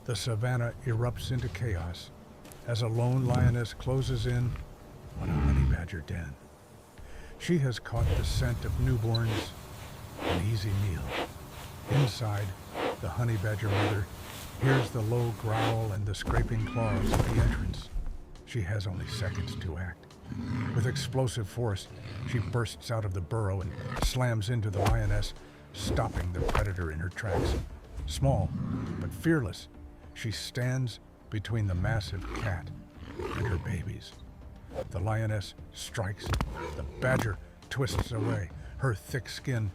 The savanna erupts into chaos as a lone lioness closes in on a honey badger den. She has caught the scent of newborns, an easy meal. Inside, the honey badger mother hears the low growl and the scraping claws at the entrance. She has only seconds to act. With explosive force, she bursts out of the burrow and slams into the lioness, stopping the predator in her tracks. Small, but fearless, she stands between the massive cat and her babies. The lioness strikes. The badger twists away, her thick skin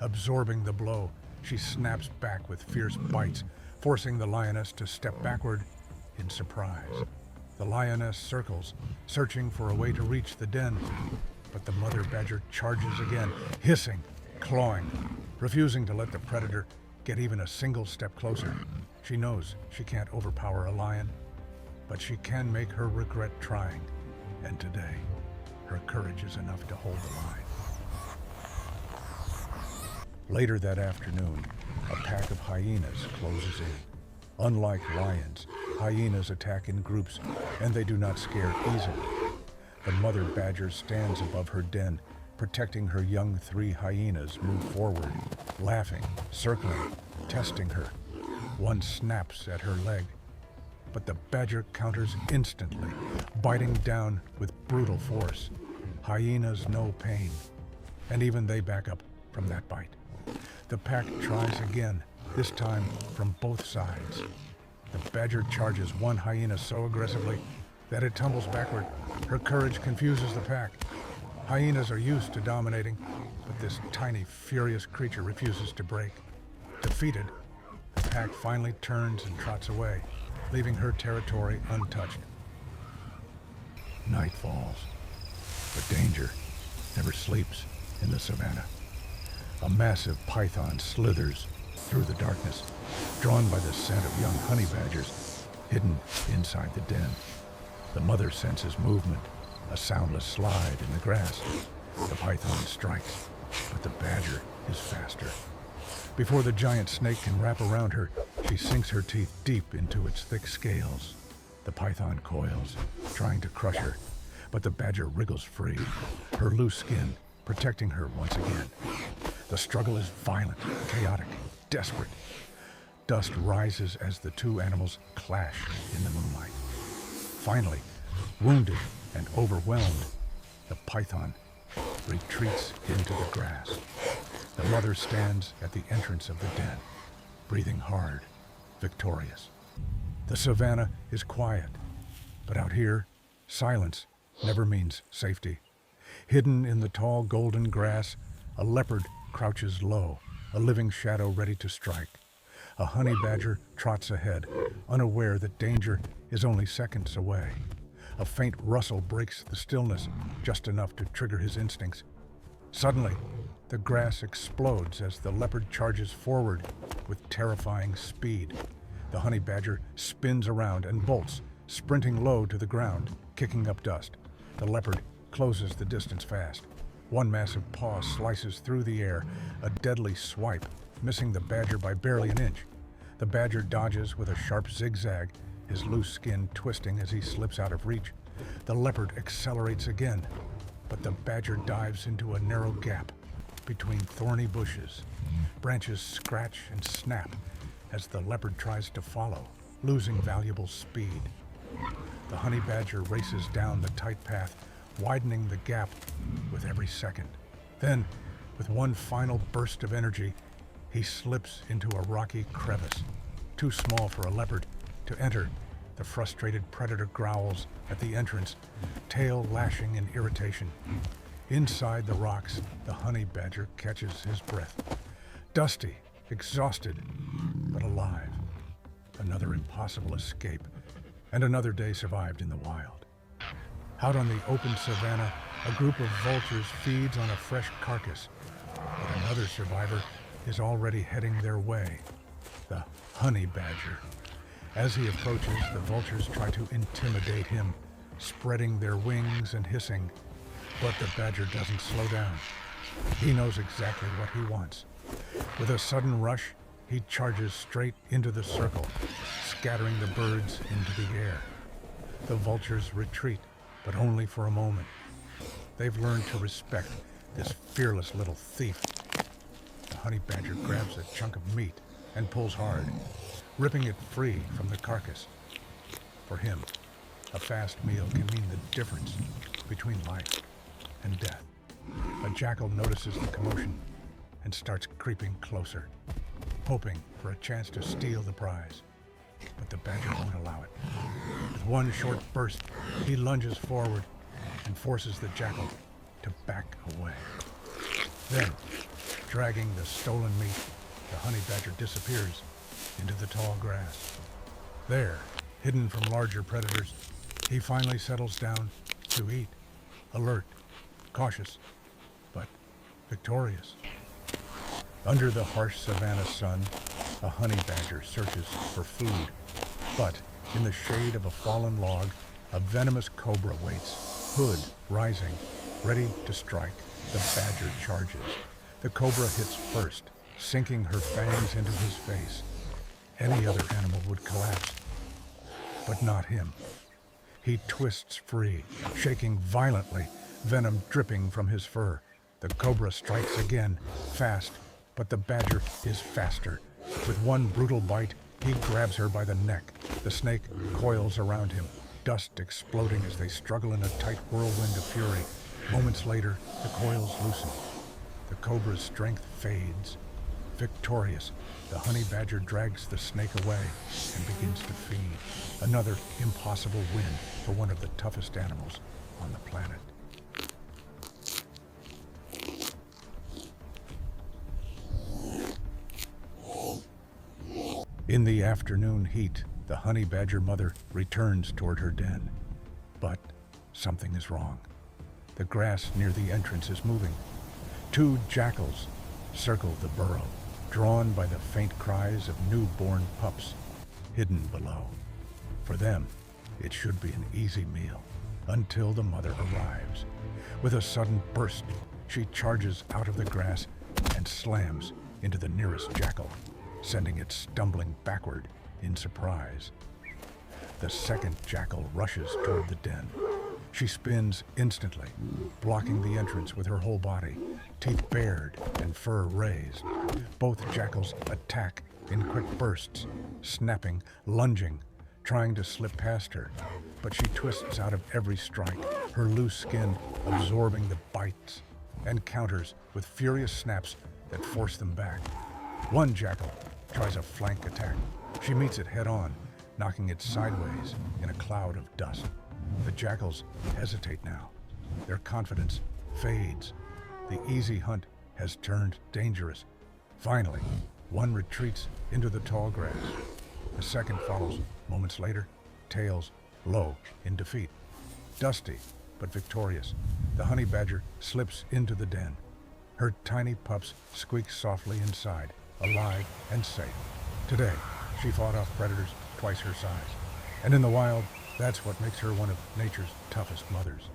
absorbing the blow. She snaps back with fierce bites, forcing the lioness to step backward in surprise. The lioness circles, searching for a way to reach the den, but the mother badger charges again, hissing, clawing, refusing to let the predator get even a single step closer. She knows she can't overpower a lion, but she can make her regret trying. And today, her courage is enough to hold the line. Later that afternoon, a pack of hyenas closes in. Unlike lions, hyenas attack in groups, and they do not scare easily. The mother badger stands above her den, protecting her young 3 hyenas move forward, laughing, circling, testing her. One snaps at her leg, but the badger counters instantly, biting down with brutal force. Hyenas know pain, and even they back up from that bite. The pack tries again, this time from both sides. The badger charges one hyena so aggressively that it tumbles backward. Her courage confuses the pack. Hyenas are used to dominating, but this tiny, furious creature refuses to break. Defeated, the pack finally turns and trots away, leaving her territory untouched. Night falls, but danger never sleeps in the savanna. A massive python slithers through the darkness, drawn by the scent of young honey badgers hidden inside the den. The mother senses movement, a soundless slide in the grass. The python strikes, but the badger is faster. Before the giant snake can wrap around her, she sinks her teeth deep into its thick scales. The python coils, trying to crush her, but the badger wriggles free, her loose skin protecting her once again. The struggle is violent, chaotic, desperate. Dust rises as the two animals clash in the moonlight. Finally, wounded and overwhelmed, the python retreats into the grass. The mother stands at the entrance of the den, breathing hard, victorious. The savanna is quiet, but out here, silence never means safety. Hidden in the tall golden grass, a leopard crouches low, a living shadow ready to strike. A honey badger trots ahead, unaware that danger is only seconds away. A faint rustle breaks the stillness, just enough to trigger his instincts. Suddenly, the grass explodes as the leopard charges forward with terrifying speed. The honey badger spins around and bolts, sprinting low to the ground, kicking up dust. The leopard closes the distance fast. One massive paw slices through the air, a deadly swipe, missing the badger by barely an inch. The badger dodges with a sharp zigzag, his loose skin twisting as he slips out of reach. The leopard accelerates again, but the badger dives into a narrow gap between thorny bushes. Branches scratch and snap as the leopard tries to follow, losing valuable speed. The honey badger races down the tight path, widening the gap with every second. Then, with one final burst of energy, he slips into a rocky crevice, too small for a leopard to enter. The frustrated predator growls at the entrance, tail lashing in irritation. Inside the rocks, the honey badger catches his breath. Dusty, exhausted, but alive. Another impossible escape, and another day survived in the wild. Out on the open savanna, a group of vultures feeds on a fresh carcass, but another survivor is already heading their way, the honey badger. As he approaches, the vultures try to intimidate him, spreading their wings and hissing, but the badger doesn't slow down. He knows exactly what he wants. With a sudden rush, he charges straight into the circle, scattering the birds into the air. The vultures retreat, but only for a moment. They've learned to respect this fearless little thief. The honey badger grabs a chunk of meat and pulls hard, ripping it free from the carcass. For him, a fast meal can mean the difference between life and death. A jackal notices the commotion and starts creeping closer, hoping for a chance to steal the prize. But the badger won't allow it. With one short burst, he lunges forward and forces the jackal to back away. Then, dragging the stolen meat, the honey badger disappears into the tall grass. There, hidden from larger predators, he finally settles down to eat, alert, cautious, but victorious. Under the harsh savanna sun, a honey badger searches for food, but in the shade of a fallen log, a venomous cobra waits, hood rising, ready to strike. The badger charges. The cobra hits first, sinking her fangs into his face. Any other animal would collapse, but not him. He twists free, shaking violently, venom dripping from his fur. The cobra strikes again, fast, but the badger is faster. With one brutal bite, he grabs her by the neck. The snake coils around him, dust exploding as they struggle in a tight whirlwind of fury. Moments later, the coils loosen. The cobra's strength fades. Victorious, the honey badger drags the snake away and begins to feed. Another impossible win for one of the toughest animals on the planet. In the afternoon heat, the honey badger mother returns toward her den. But something is wrong. The grass near the entrance is moving. Two jackals circle the burrow, drawn by the faint cries of newborn pups hidden below. For them, it should be an easy meal until the mother arrives. With a sudden burst, she charges out of the grass and slams into the nearest jackal, sending it stumbling backward in surprise. The second jackal rushes toward the den. She spins instantly, blocking the entrance with her whole body, teeth bared and fur raised. Both jackals attack in quick bursts, snapping, lunging, trying to slip past her. But she twists out of every strike, her loose skin absorbing the bites, and counters with furious snaps that force them back. One jackal tries a flank attack. She meets it head-on, knocking it sideways in a cloud of dust. The jackals hesitate now. Their confidence fades. The easy hunt has turned dangerous. Finally, one retreats into the tall grass. The second follows moments later, tails low in defeat. Dusty, but victorious, the honey badger slips into the den. Her tiny pups squeak softly inside, alive and safe. Today, she fought off predators twice her size. And in the wild, that's what makes her one of nature's toughest mothers.